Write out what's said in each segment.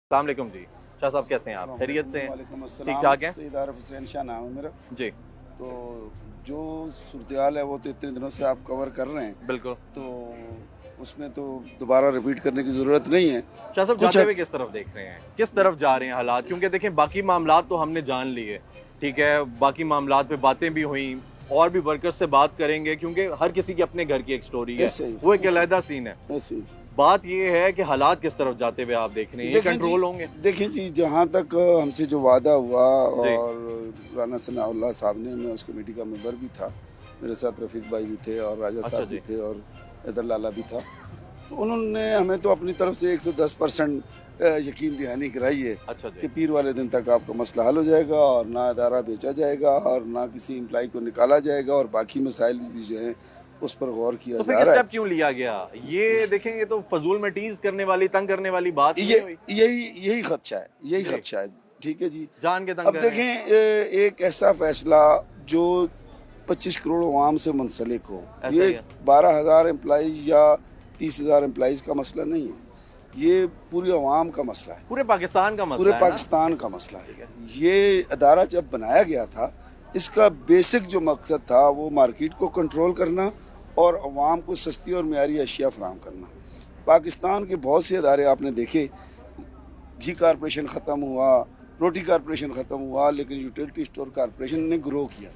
अस्सलाम वालेकुम जी। शाह साहब कैसे हैं आप? खैरियत से हैं? वालेकुम ठीक अस्सलाम। ठाक हैं? सईद आरिफ हुसैन शाह नाम है मेरा। जी, तो जो सूरत-ए-हाल है वो तो इतने दिनों से आप कवर कर रहे हैं, बिल्कुल। तो उसमें तो दोबारा रिपीट करने की ज़रूरत नहीं है। शाह साहब कुछ जाते हुए किस तरफ देख रहे हैं? किस तरफ जा रहे हैं हालात? क्योंकि देखें बाकी मामलात तो हमने जान लिए, ठीक है? बाकी मामलात पे बातें भी हुई और भी वर्कर्स से बात करेंगे क्योंकि हर किसी की अपने घर की एक स्टोरी है। ऐसे ही वो एक ऐसे अलहदा सीन है। ऐसे ही। बात ये है कि हालात किस तरफ जाते हुए आप देख रहे हैं? ये कंट्रोल होंगे? देखिए जी, जहाँ तक हमसे जो वादा हुआ जी, और राना सनाउल्लाह साहब ने, मैं उस कमेटी का मेंबर भी था, मेरे साथ रफ़ीक भाई भी थे और राजा अच्छा साहब भी जी। थे और हैदर लाला भी था। तो उन्होंने हमें तो अपनी तरफ से 110% यकीन दहानी कराई है अच्छा कि जी। पीर वाले दिन तक आपका मसला हल हो जाएगा और ना अदारा बेचा जाएगा और ना किसी एम्प्लॉई को निकाला जाएगा और बाकी मसाइल भी जो हैं उस पर गौर किया तो फिर जा ये रहा है। स्टेप क्यों लिया गया? ये देखें ये तो फ़ज़ूल में टीज़ करने वाली, तंग करने वाली बात ये नहीं हुई। यही यही खदशा है, यही जी, खदशा है। ठीक है जी। जान के तंग अब कर रहे हैं। देखें, एक ऐसा फैसला जो 25 करोड़ अवाम से मुंसलिक हो, ऐसा ये ही है। 12,000 एम्प्लॉइज़ या 30,000 एम्प्लॉइज़ का मसला नहीं है, ये पूरी अवाम का मसला है, पूरे पाकिस्तान का पूरे मसला है ना? पाकिस्तान का मसला ठीक है। है। ये अदारा जब बनाया गया था, इसका बेसिक जो मकसद था वो मार्केट को कंट्रोल करना और अवाम को सस्ती और मियारी अशिया फराहम करना। पाकिस्तान के बहुत से अदारे आपने देखे, घी कारपोरेशन ख़त्म हुआ, रोटी कारपोरेशन ख़त्म हुआ, लेकिन यूटिलिटी स्टोर कारपोरेशन ने ग्रो किया।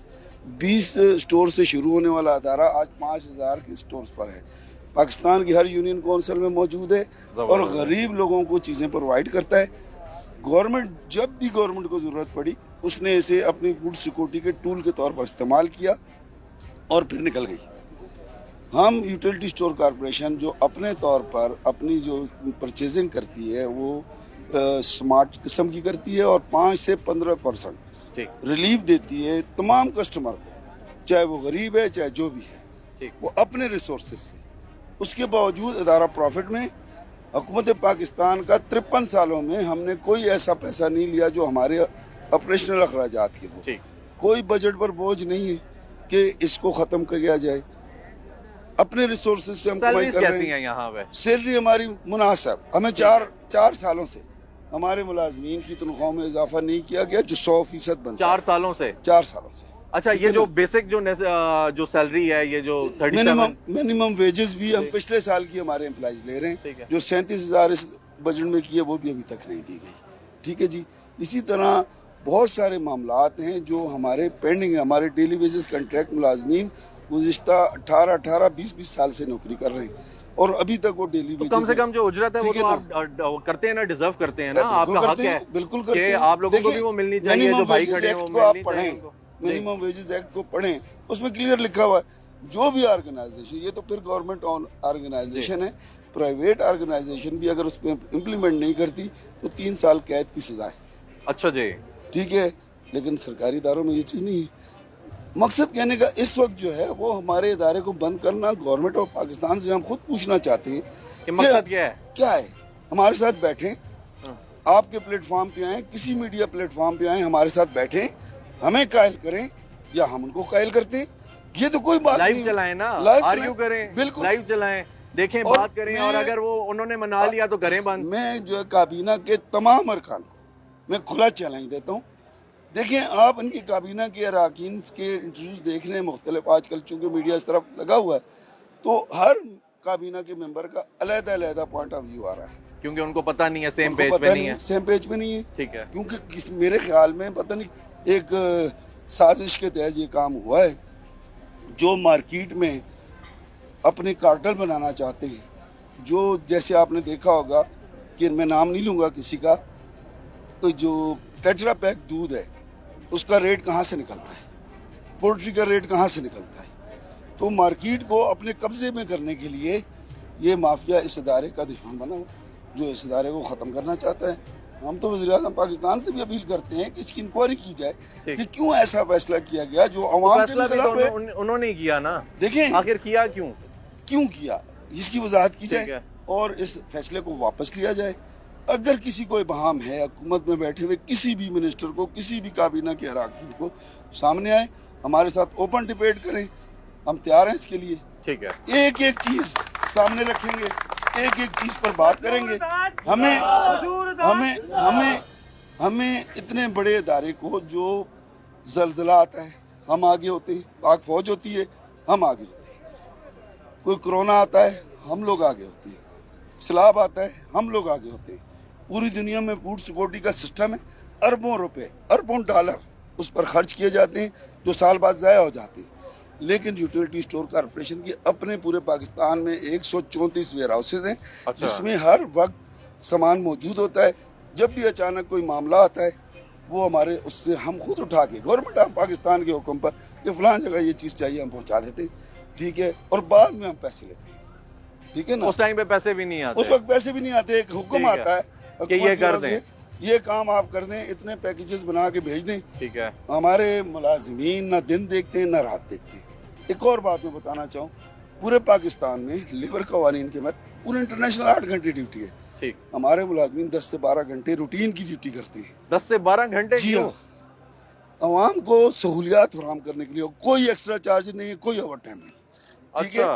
20 स्टोर से शुरू होने वाला अदारा आज 5,000 के स्टोर्स पर है। पाकिस्तान की हर यूनियन कौंसिल में मौजूद है और ज़बरदस्त। गरीब लोगों को चीज़ें प्रोवाइड करता है। गवर्नमेंट जब भी गवर्नमेंट को ज़रूरत पड़ी, उसने इसे अपनी फूड सिक्योरिटी के टूल के तौर पर इस्तेमाल किया और फिर निकल गई। हम यूटिलिटी स्टोर कारपोरेशन जो अपने तौर पर अपनी जो परचेजिंग करती है वो स्मार्ट किस्म की करती है और 5 से 15% ठीक, रिलीफ देती है तमाम कस्टमर को, चाहे वो गरीब है चाहे जो भी है, ठीक। वो अपने रिसोर्सेज से। उसके बावजूद अदारा प्रॉफिट में। हुकूमत पाकिस्तान का 53 सालों में हमने कोई ऐसा पैसा नहीं लिया जो हमारे ऑपरेशनल अखराजात के हो। ठीक। कोई बजट पर बोझ नहीं है कि इसको ख़त्म किया जाए। अपने रिसोर्सेज से हम कमाई सैलरीज कर रहे कैसी हैं। हैं यहाँ पे? सैलरी हमारी मुनासिब, हमें चार सालों से हमारे मुलाजमीन की तनख्वाहों में इजाफा नहीं किया गया जो 100% बनता 4 है। सालों से? 4 सालों से। अच्छा, ठीक ये है जो ना? बेसिक जो सैलरी है, ये जो 37 मिनिमम वेजेस भी हम जी। पिछले साल की हमारे एम्प्लॉइज ले रहे ठीक हैं, है। जो 37,000 इस बजट में की है वो भी अभी तक नहीं दी गई। ठीक है जी। इसी तरह बहुत सारे मामलात हैं जो हमारे पेंडिंग है। हमारे डेली वेजेस कंट्रैक्ट मुलाजमीन गुज़िश्ता 18 20 साल से नौकरी कर रहे हैं और अभी तक वो डेली तो वेजेस कम से कम जो उजरत है वो ठीक तो है आप करते हैं ना, डिजर्व करते हैं ना, आपका हक है बिल्कुल कि करते हैं। आप लोगों को भी वो मिलनी चाहिए, जो भाई खड़े हैं वो को आप मिलनी चाहिए पढ़ें, उनको। जी, मिनिमम वेजेस एक्ट को पढ़ें, उसमें क्लियर लिखा हुआ है जो भी ऑर्गेनाइजेशन, ये तो फिर गवर्नमेंट ऑर्गेनाइजेशन है, प्राइवेट ऑर्गेनाइजेशन भी अगर उसमें इम्प्लीमेंट नहीं करती तो 3 साल कैद की सजा है। अच्छा जी। ठीक है, लेकिन सरकारी इदारों में ये चीज़ नहीं है। मकसद कहने का इस वक्त जो है वो हमारे इदारे को बंद करना। गवर्नमेंट ऑफ पाकिस्तान से हम खुद पूछना चाहते हैं कि मकसद क्या है? क्या है, हमारे साथ बैठें, हाँ, आपके प्लेटफॉर्म पे आएँ, किसी मीडिया प्लेटफॉर्म पे आएँ, हमारे साथ बैठें, हमें कायल करें या हम उनको कायल करते हैं, ये तो कोई बात लाइव नहीं। चलाएं ना, लाइव आर्ग्यू करें, बिल्कुल। लाइव चलाएं, देखें, और बात करें, और अगर वो उन्होंने मना लिया तो करें बंद। मैं जो है काबीना के तमाम अरकान को मैं खुला चैलेंज देता हूँ। देखिए, आप इनकी काबीना के अरकान के इंटरव्यूज देख रहे हैं मुख्तलिफ, आजकल चूँकि मीडिया इस तरफ लगा हुआ है, तो हर काबीना के मेंबर का अलग-अलग पॉइंट ऑफ व्यू आ रहा है। क्योंकि उनको पता नहीं है, सेम उनको पेज पता पे नहीं है। सेम पेज पे नहीं है। ठीक है। क्योंकि मेरे ख्याल में पता नहीं एक साजिश के तहत ये काम हुआ है, जो मार्केट में अपने कार्टेल बनाना चाहते हैं, जो जैसे आपने देखा होगा कि मैं नाम नहीं लूँगा किसी का, तो जो टेट्रा पैक दूध है उसका रेट कहाँ से निकलता है, पोल्ट्री का रेट कहाँ से निकलता है। तो मार्केट को अपने कब्जे में करने के लिए ये माफिया इस इदारे का दुश्मन बना हुआ, जो इस इदारे को ख़त्म करना चाहता है। हम तो वज़ीर-ए-आज़म पाकिस्तान से भी अपील करते हैं कि इसकी इंक्वायरी की जाए कि क्यों ऐसा फैसला किया गया जो अवाम के फैसला भी खिलाफ है। तो उन्होंने ही किया ना, देखें आखिर किया क्यों? क्यों किया, इसकी वजाहत की ठीक जाए है। और इस फैसले को वापस लिया जाए। अगर किसी को इबहम है हुकूमत में बैठे हुए किसी भी मिनिस्टर को, किसी भी काबीना के अरकान को, सामने आए, हमारे साथ ओपन डिबेट करें, हम तैयार हैं इसके लिए। ठीक है। एक चीज़ सामने रखेंगे, एक चीज़ पर बात करेंगे। हमें हमें हमें हमें इतने बड़े इदारे को जो जलजला आता है हम आगे होते हैं, पाक फौज होती है हम आगे होते हैं, कोई कोरोना आता है हम लोग आगे होते हैं, सैलाब आता है हम लोग आगे होते हैं। पूरी दुनिया में फूड सिक्योरिटी का सिस्टम है, अरबों रुपए अरबों डॉलर उस पर खर्च किए जाते हैं जो साल बाद ज़ाया हो जाते हैं। लेकिन यूटिलिटी स्टोर कॉर्पोरेशन की अपने पूरे पाकिस्तान में 134 वेयर हाउसेज हैं, अच्छा। जिसमें हर वक्त सामान मौजूद होता है। जब भी अचानक कोई मामला आता है वो हमारे उससे हम खुद उठा के गवर्नमेंट ऑफ पाकिस्तान के हुक्म पर कि फलां जगह ये चीज़ चाहिए हम पहुंचा देते हैं, ठीक है, और बाद में हम पैसे लेते हैं, ठीक है ना। उस टाइम पे पैसे भी नहीं आते, उस वक्त पैसे भी नहीं आते, एक हुक्म आता है कि ये कर दें, ये काम आप कर दें, इतने पैकेजेस बना के भेज दें, ठीक है। हमारे मुलाजिमीन ना दिन देखते हैं ना रात देखते हैं। एक और बात मैं बताना चाहूँ, पूरे पाकिस्तान में लेबर कवानीन के मत पूरे इंटरनेशनल 8 घंटे ड्यूटी है, ठीक। हमारे मुलाजिमीन 10 से 12 घंटे रूटीन की ड्यूटी करते हैं। 10 से 12 घंटे? जी हाँ, आवाम को सहूलियात फराहम करने के लिए कोई एक्स्ट्रा चार्ज नहीं है, कोई ओवर टाइम नहीं, ठीक है।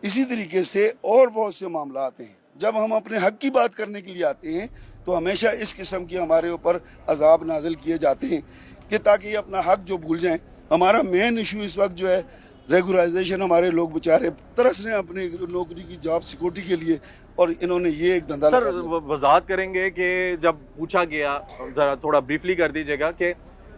इसी तरीके से और बहुत से मामला आते हैं, जब हम अपने हक की बात करने के लिए आते हैं तो हमेशा इस किस्म की हमारे ऊपर अजाब नाजिल किए जाते हैं कि ताकि अपना हक जो भूल जाएं। हमारा मेन इशू इस वक्त जो है रेगुलराइजेशन, हमारे लोग बेचारे तरस रहे हैं अपने नौकरी की जॉब सिक्योरिटी के लिए, और इन्होंने ये एक धंधा सर वजाहत करेंगे कि जब पूछा गया, जरा थोड़ा ब्रीफली कर दीजिएगा कि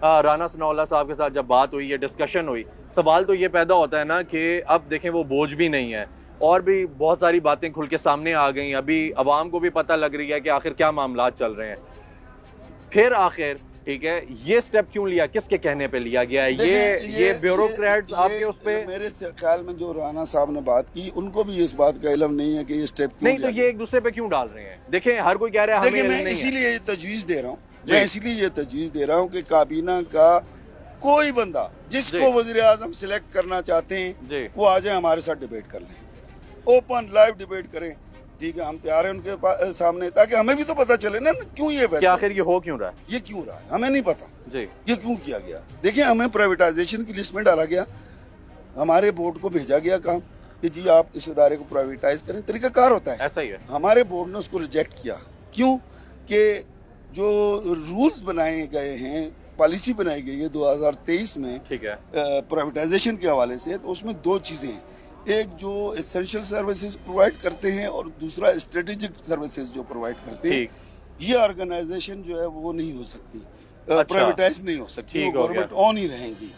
राना सनाउल्लाह साहब के साथ जब बात हुई, ये डिस्कशन हुई, सवाल तो ये पैदा होता है ना कि अब देखें वो बोझ भी नहीं है और भी बहुत सारी बातें खुल के सामने आ गई, अभी अवाम को भी पता लग रही है कि आखिर क्या मामला चल रहे हैं। फिर आखिर ठीक है, ये स्टेप क्यों लिया, किसके कहने पे लिया गया है? ये ब्यूरोक्रेट्स आपके उस पे, मेरे ख्याल में जो राना साहब ने बात की उनको भी इस बात का इल्म नहीं है कि ये स्टेप क्यों नहीं, तो ये एक दूसरे पे क्यों डाल रहे हैं? देखें हर कोई कह रहा है देखिए, मैं इसीलिए तजवीज़ दे रहा हूँ, मैं इसीलिए ये तजवीज़ दे रहा हूँ कि काबीना का कोई बंदा जिसको वज़ीर आज़म सिलेक्ट करना चाहते हैं वो आ जाए हमारे साथ डिबेट कर लें, ओपन लाइव डिबेट करें, ठीक है, हम तैयार हैं उनके सामने, ताकि हमें भी तो पता चले ना क्यों ये फैसला, आखिर ये हो क्यों रहा है, ये क्यों रहा है, हमें नहीं पता जी ये क्यों किया गया। देखिए, हमें प्राइवेटाइजेशन की लिस्ट में डाला गया, हमारे बोर्ड को भेजा गया काम कि जी आप इस इदारे को प्राइवेटाइज करें, तरीकाकार होता है, ऐसा ही है। हमारे बोर्ड ने उसको रिजेक्ट किया, क्यों कि जो रूल्स बनाए गए हैं, पॉलिसी बनाई गई है 2023 में, ठीक है, प्राइवेटाइजेशन के हवाले से, तो उसमें दो चीज़ें हैं, एक जो एसेंशियल सर्विसेज प्रोवाइड करते हैं और दूसरा स्ट्रेटेजिक सर्विसेज जो प्रोवाइड करते हैं, ये ऑर्गेनाइजेशन जो है वो नहीं हो सकती, प्राइवेटाइज नहीं हो सकती, वो गवर्नमेंट ऑन ही रहेंगी,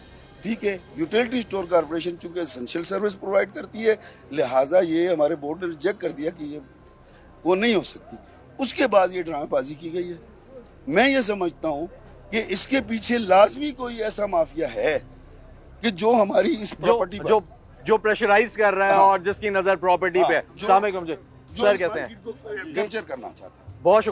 ठीक है। यूटिलिटी स्टोर कॉर्पोरेशन चूंकि एसेंशियल सर्विस प्रोवाइड करती है, लिहाजा ये हमारे बोर्ड ने रिजेक्ट कर दिया कि ये वो नहीं हो सकती। उसके बाद ये ड्रामेबाजी की गई है। मैं ये समझता हूँ कि इसके पीछे लाजमी कोई ऐसा माफिया है कि जो हमारी इस प्रॉपर्टी पर जो प्रेशराइज कर रहा है, और जिसकी नजर प्रॉपर्टी पे है। सर कैसे हैं? कैप्चर करना चाहता है। बहुत शुक्रिया।